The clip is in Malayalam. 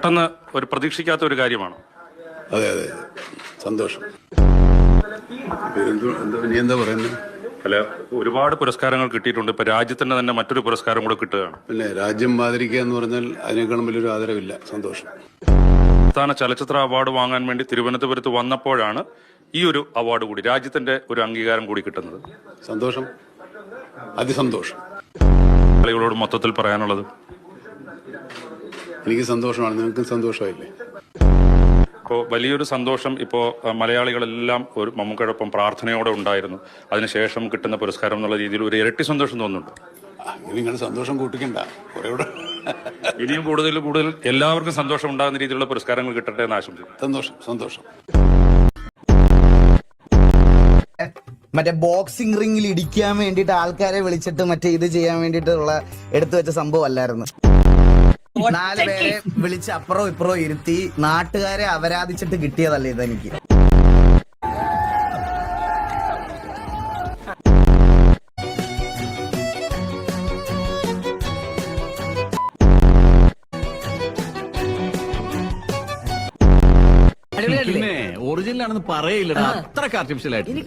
പെട്ടെന്ന് ഒരു പ്രതീക്ഷിക്കാത്ത ഒരു കാര്യമാണ്. അതെ അതെ, സന്തോഷം. നീ എന്താ പറയുന്നത്? അല്ല, ഒരുപാട് പുരസ്കാരങ്ങൾ കിട്ടിയിട്ടുണ്ട്. ഇപ്പൊ രാജ്യത്തിന് തന്നെ മറ്റൊരു പുരസ്കാരം കൂടെ കിട്ടുകയാണ്. പിന്നെ രാജ്യം ആദരിക്കുക എന്ന് പറഞ്ഞാൽ അതിനേക്കാളും വലിയൊരു ആദരവില്ല. സന്തോഷം. സംസ്ഥാന ചലച്ചിത്ര അവാർഡ് വാങ്ങാൻ വേണ്ടി തിരുവനന്തപുരത്ത് വന്നപ്പോഴാണ് ഈ ഒരു അവാർഡ് കൂടി, രാജ്യത്തിന്റെ ഒരു അംഗീകാരം കൂടി കിട്ടുന്നത്. സന്തോഷം, അതിസന്തോഷം. ആളുകളോട് മൊത്തത്തിൽ പറയാനുള്ളത്? എനിക്ക് സന്തോഷമാണ്, നിങ്ങൾക്കും സന്തോഷമായില്ലേ? ഇപ്പോൾ വലിയൊരു സന്തോഷം. ഇപ്പോൾ മലയാളികളെല്ലാം ഒരു മമ്മൂക്കയോടൊപ്പം പ്രാർത്ഥനയോടെ ഉണ്ടായിരുന്നു. അതിനുശേഷം കിട്ടുന്ന പുരസ്കാരം എന്നുള്ള രീതിയിൽ ഒരു ഇരട്ടി സന്തോഷം തോന്നുന്നുണ്ട്. നിങ്ങൾ സന്തോഷം കൂട്ടിക്കണ്ട, കുറേ ഇനിയും കൂടുതൽ എല്ലാവർക്കും സന്തോഷം ഉണ്ടാകുന്ന രീതിയിലുള്ള പുരസ്കാരങ്ങൾ കിട്ടട്ടെ എന്ന് ആശംസിക്കുന്നു. സന്തോഷം, സന്തോഷം. മറ്റേ ബോക്സിംഗ് റിംഗിൽ ഇടിക്കാൻ വേണ്ടിയിട്ട് ആൾക്കാരെ വിളിച്ചിട്ട് മറ്റേ ഇത് ചെയ്യാൻ വേണ്ടിയിട്ടുള്ള എടുത്തു വെച്ച സംഭവം അല്ലായിരുന്നു. 4 പേരെ വിളിച്ച് അപ്പുറവും ഇപ്പുറവും ഇരുത്തി നാട്ടുകാരെ അപരാധിച്ചിട്ട് കിട്ടിയതല്ലേ ഇതെനിക്ക്. ഒറിജിനൽ ആണെന്ന് പറയില്ലടാ, അത്രക്ക് ആർട്ടിഫിഷ്യൽ ആയിട്ട്.